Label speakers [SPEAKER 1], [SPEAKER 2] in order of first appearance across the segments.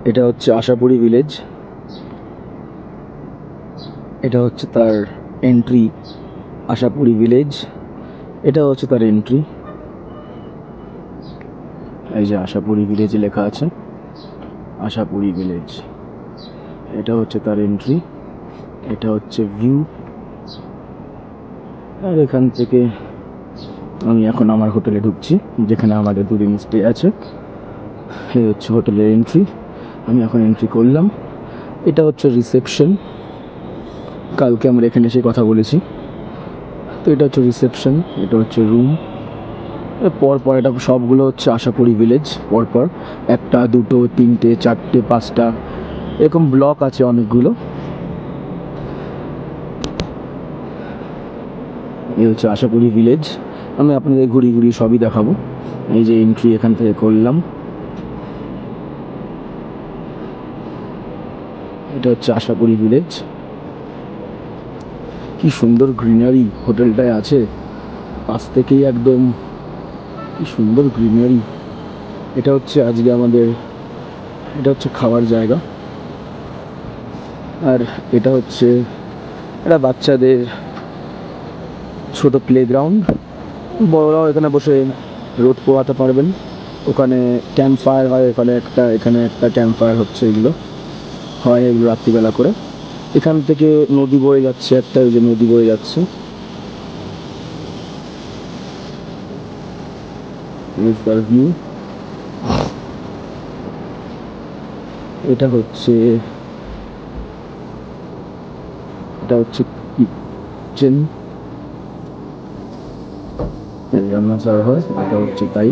[SPEAKER 1] এটা হচ্ছে আশাপুরি ভিলেজ। এটা হচ্ছে তার এন্ট্রি, আশাপুরি ভিলেজ। এটা হচ্ছে তার এন্ট্রি। এই যে আশাপুরি ভিলেজ লেখা আছে, আশাপুরি ভিলেজ। এটা হচ্ছে তার এন্ট্রি, এটা হচ্ছে ভিউ। আর এখান থেকে আমি এখন আমার হোটেলে ঢুকছি, যেখানে আমাদের দুদিন স্টে আছে। এই হচ্ছে হোটেলের এন্ট্রি। আমি এখন এন্ট্রি করলাম। এটা হচ্ছে রিসেপশন। কালকে আমরা এখানে এসে কথা বলেছি। তো এটা হচ্ছে রিসেপশন, এটা হচ্ছে রুম। পরপর এটা সবগুলো হচ্ছে আশাপুরি ভিলেজ, পরপর 1, 2, 3, 4, 5টা এরকম ব্লক আছে অনেকগুলো। এই হচ্ছে আশাপুরি ভিলেজ। আমি আপনাদের ঘুরিয়ে ঘুরিয়ে সবই দেখাবো। এই যে এন্ট্রি এখান থেকে করলাম। এটা হচ্ছে আশাপুরি ভিলেজ। কি সুন্দর গ্রিনারি হোটেলটায় আছে, পাশ থেকেই একদম কি সুন্দর গ্রিনারি। এটা হচ্ছে আজকে আমাদের, এটা হচ্ছে খাওয়ার জায়গা। আর এটা হচ্ছে এটা বাচ্চাদের ছোট প্লেগ্রাউন্ড। বড়রাও এখানে বসে রোদ পোহাতে পারবেন। ওখানে ক্যাম্প ফায়ার হয়, এখানে একটা ক্যাম্প ফায়ার হচ্ছে, এগুলো হয় এগুলো রাত্রিবেলা করে। এখান থেকে নদী বয়ে যাচ্ছে, একটা ওই যে নদী বয়ে যাচ্ছে। ভিউ। এটা হচ্ছে কিচেন, রান্না করা হয়, এটা হচ্ছে তাই।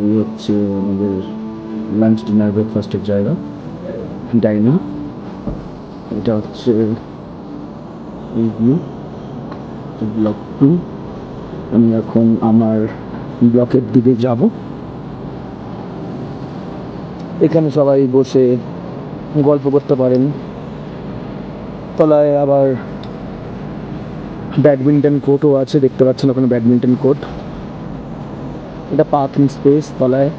[SPEAKER 1] এই হচ্ছে আমাদের লাঞ্চ ডিনার ব্রেকফাস্টের জায়গা, ডাইনিং। এটা হচ্ছে এই ভিউ, ব্লক 2। আমি এখন আমার ব্লকের দিকে যাব। এখানে সবাই বসে গল্প করতে পারেন। তলায় আবার ব্যাডমিন্টন কোর্টও আছে, দেখতে পাচ্ছেন ওখানে ব্যাডমিন্টন কোর্ট। এটা পার্কিং স্পেস, তলায়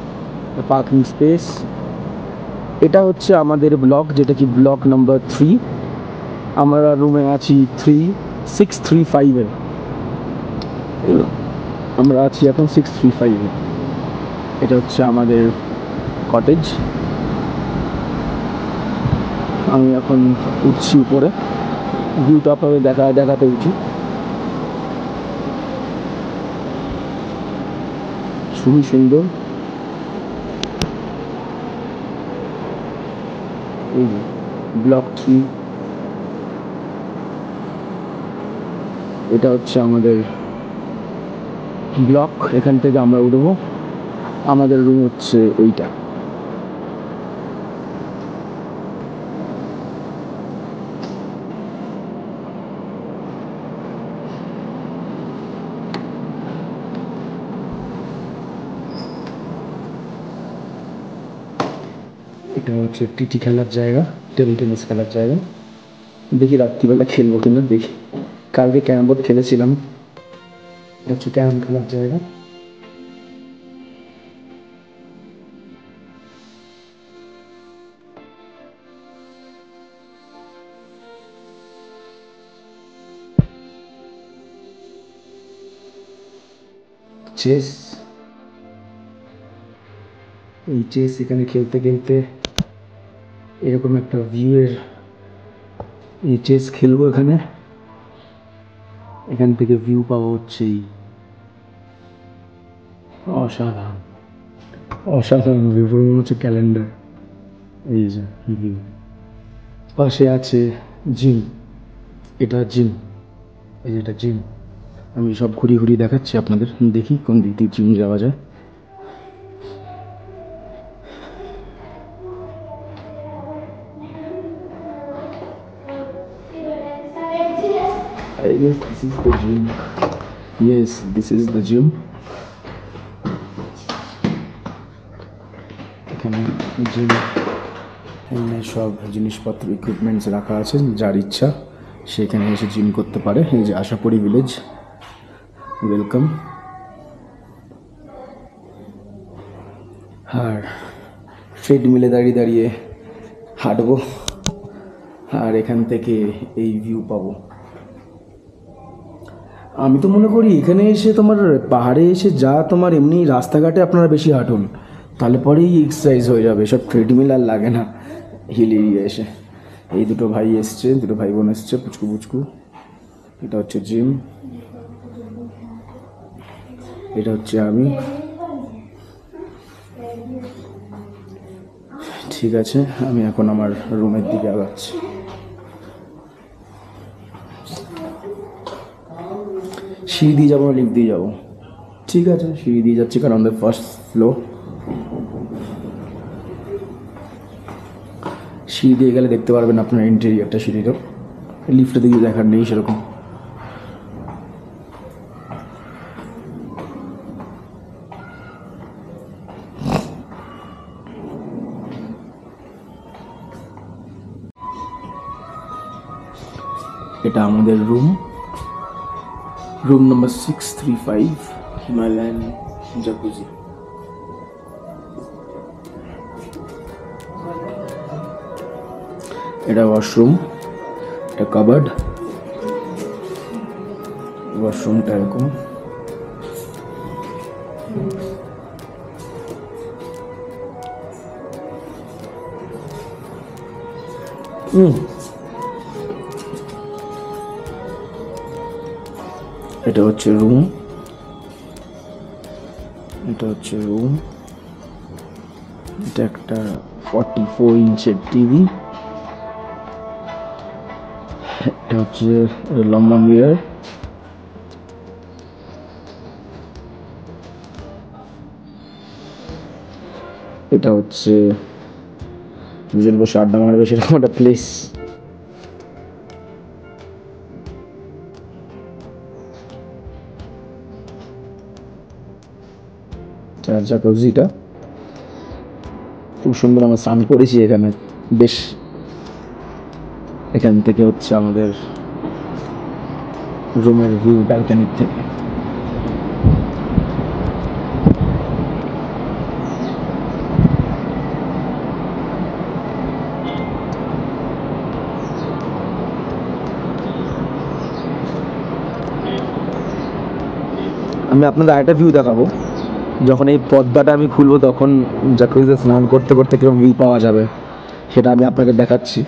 [SPEAKER 1] পার্কিং স্পেস। এটা হচ্ছে আমাদের ব্লক, যেটা কি ব্লক নাম্বার 3। আমরা রুমে আছি 635-এ। আমরা আছি এখন 635-এ। এটা হচ্ছে আমাদের কটেজ। আমি এখন উঠছি উপরে, ভিউটা আপনাদের দেখাতে উঠি। খুবই সুন্দর। এই ব্লক 3, এটা হচ্ছে আমাদের ব্লক। এখান থেকে আমরা উঠবো। আমাদের রুম হচ্ছে এইটা। এটা হচ্ছে টিটি খেলার জায়গা, টেবিল টেনিস খেলার জায়গা। দেখি রাত্রিবেলা খেলবো কিনা, দেখি। কালকে ক্যারাম বোর্ড খেলেছিলাম। এটা হচ্ছে ক্যারাম খেলার জায়গা। চেস, এই চেস এখানে খেলতে খেলতে এরকম একটা ভিউয়ের, এই চেস খেলবো এখানে। এখান থেকে ভিউ পাওয়া হচ্ছে অসাধারণ, অসাধারণ ভিউ। মনে হচ্ছে ক্যালেন্ডার। এই যে ভিউ, পাশে আছে জিম। এটা জিম, এই যে এটা জিম। আমি সব ঘুরিয়ে ঘুরিয়ে দেখাচ্ছি আপনাদের, দেখি কোন দিক দিয়ে জিম যাওয়া যায়। I guess this is the gym. Yes, this is the gym. এখানে জিম, এখানে সব জিনিসপত্র ইকুইপমেন্টস রাখা আছে, যার ইচ্ছা সেখানে এসে জিম করতে পারে। এই যে আশাপুরি ভিলেজ, ওয়েলকাম। আর ট্রেডমিলে দাঁড়িয়ে দাঁড়িয়ে হাঁটবো, আর এখান থেকে এই ভিউ পাবো। আমি তো মনে করি এখানে এসে তোমার পাহাড়ে এসে যা তোমার এমনি রাস্তাঘাটে আপনারা বেশি হাঁটুন, তাহলে পরেই এক্সারসাইজ হয়ে যাবে, সব ট্রেডমিল আর লাগে না হিল এরিয়া এসে। এই দুটো ভাই এসছে, দুটো ভাই বোন এসছে, পুচকু পুচকু। এটা হচ্ছে জিম, এটা হচ্ছে আমি। ঠিক আছে, আমি এখন আমার রুমের দিকে আগাচ্ছি। সিঁড়ি দিয়ে যাবো না লিফট দিয়ে যাবো? ঠিক আছে, সিঁড়ি দিয়ে যাচ্ছি, কারণ আমাদের ফার্স্ট ফ্লোর। সিঁড়ি দিয়ে গেলে দেখতে পারবেন আপনার ইন্টেরিয়রটা সিঁড়িরও, লিফটে দিকে দেখার নেই সেরকম। এটা আমাদের রুম নম্বর 635, হিমালয়ান জাকুজি। এটা ওয়াশরুম, এটা কাবার্ড। ওয়াশরুমটা এরকম। এটা হচ্ছে রুম, এটা হচ্ছে রুম। এটা একটা 44 ইঞ্চের টিভি। এটা হচ্ছে লম্বা মিরর। এটা হচ্ছে দুজন বসে আড্ডা মারবে সেরকম একটা প্লেস। জাকুজিটা খুব সুন্দর, আমরা স্নান করেছি এখানে বেশ। এখান থেকে হচ্ছে আমাদের রুমের ভিউ ব্যালকনির থেকে। আমি আপনাদের আরেকটা ভিউ দেখাবো, যখন এই পর্দাটা আমি খুলবো তখন জাকুজিতে স্নান করতে করতে কিরকম ভিউ পাওয়া যাবে সেটা আমি আপনাকে দেখাচ্ছি।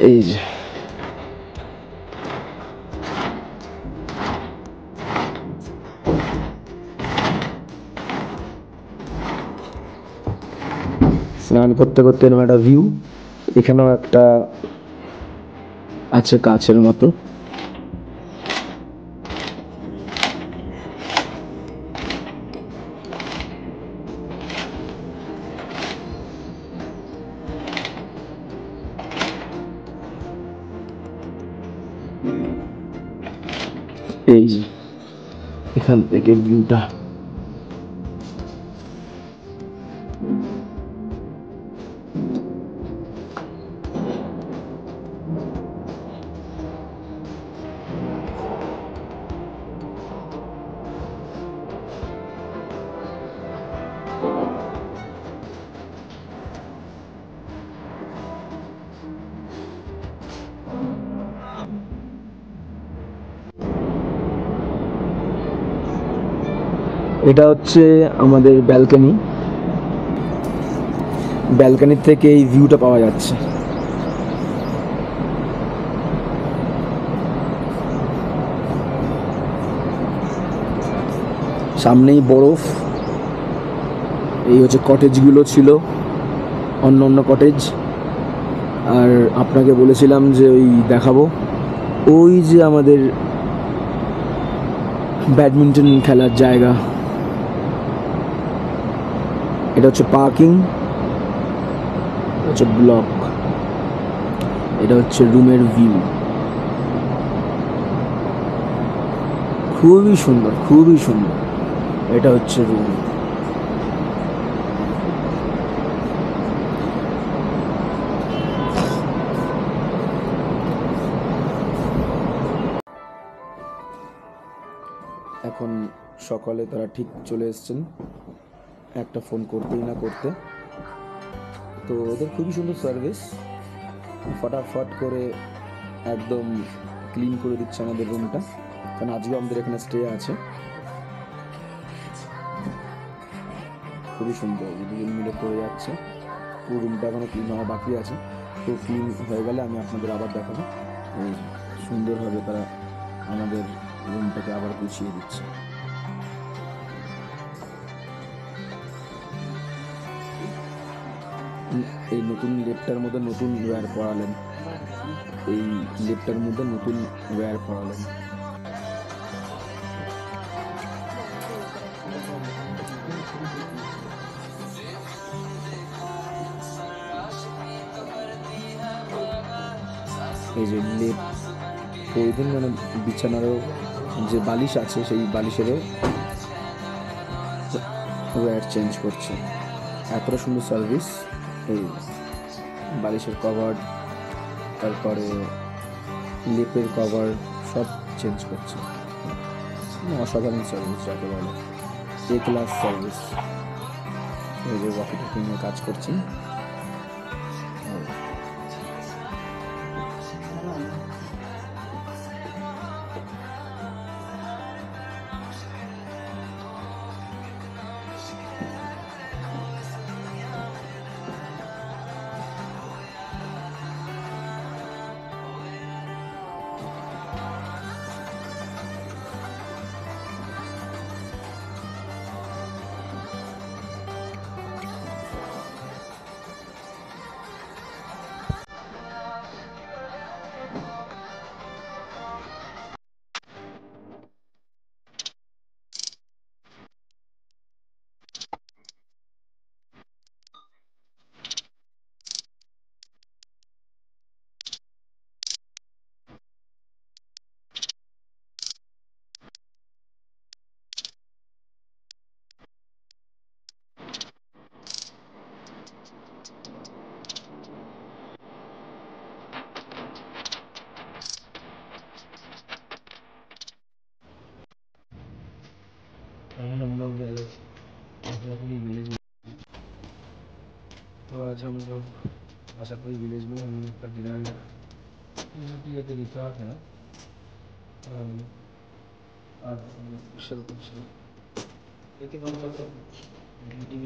[SPEAKER 1] এই যে স্নান করতে করতে এরকম একটা ভিউ। এখানেও একটা আছে কাছের মতো। এই যে এখান থেকে ভিউটা। এটা হচ্ছে আমাদের ব্যালকনি। ব্যালকনির থেকে এই ভিউটা পাওয়া যাচ্ছে। সামনেই বরফ। এই হচ্ছে কটেজগুলো ছিল, অন্য অন্য কটেজ। আর আপনাকে বলেছিলাম যে ওই দেখাবো, ওই যে আমাদের ব্যাডমিন্টন খেলার জায়গা। এটা হচ্ছে পার্কিং, হচ্ছে ব্লক। এটা হচ্ছে রুমের ভিউ, খুবই সুন্দর, খুবই সুন্দর। এটা হচ্ছে রুম। এখন সকালে তারা ঠিক চলে এসেছেন। একটা ফোন করতেই না করতে। তো ওদের খুবই সুন্দর সার্ভিস, ফটাফট করে একদম ক্লিন করে দিচ্ছে আমাদের রুমটা, কারণ আজকেও আমাদের এখানে স্টে আছে। খুবই সুন্দর, দুজন মিলে করে যাচ্ছে। পুরো রুমটা এখনো ক্লিন হওয়া বাকি আছে, তো ক্লিন হয়ে গেলে আমি আপনাদের আবার দেখাবো। এই সুন্দরভাবে তারা আমাদের রুমটাকে আবার গুছিয়ে দিচ্ছে। এই নতুন লেপটার মধ্যে নতুন ওয়্যার পড়ালেন, এই লেপটার মধ্যে নতুন ওয়্যার পড়ালেন। এই যে লেপ প্রতিদিন মানে বিছানারও যে বালিশ আছে সেই বালিশেরও ওয়্যার চেঞ্জ করছে। এতটা সুন্দর সার্ভিস। এই বালিশের কভার, তারপরে লেপের কভার সব চেঞ্জ করছে। অসাধারণ সার্ভিস যাকে বলে, এ ক্লাস সার্ভিস। এই যে ওয়াকি টকি নিয়ে কাজ করছি। हम लोग तो आज हम लोग आशापुरी विलेज में हम लोग का डिनर ये तरीका है ना। आज स्पेशल कुछ लेकिन हम लोग meeting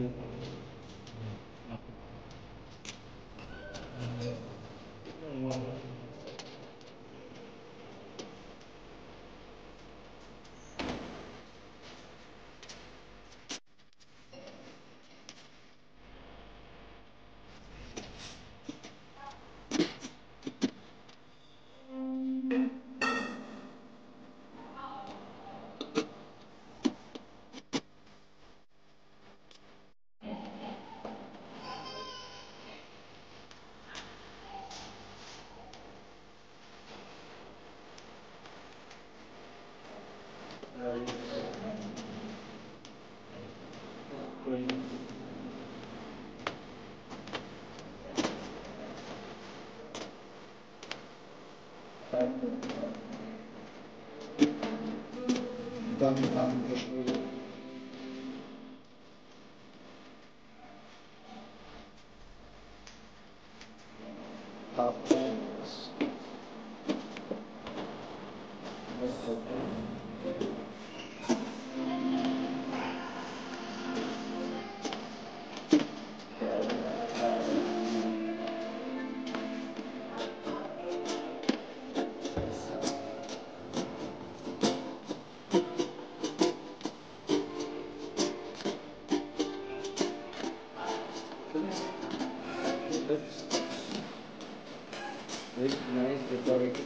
[SPEAKER 1] very nice decorated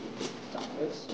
[SPEAKER 1] canvas.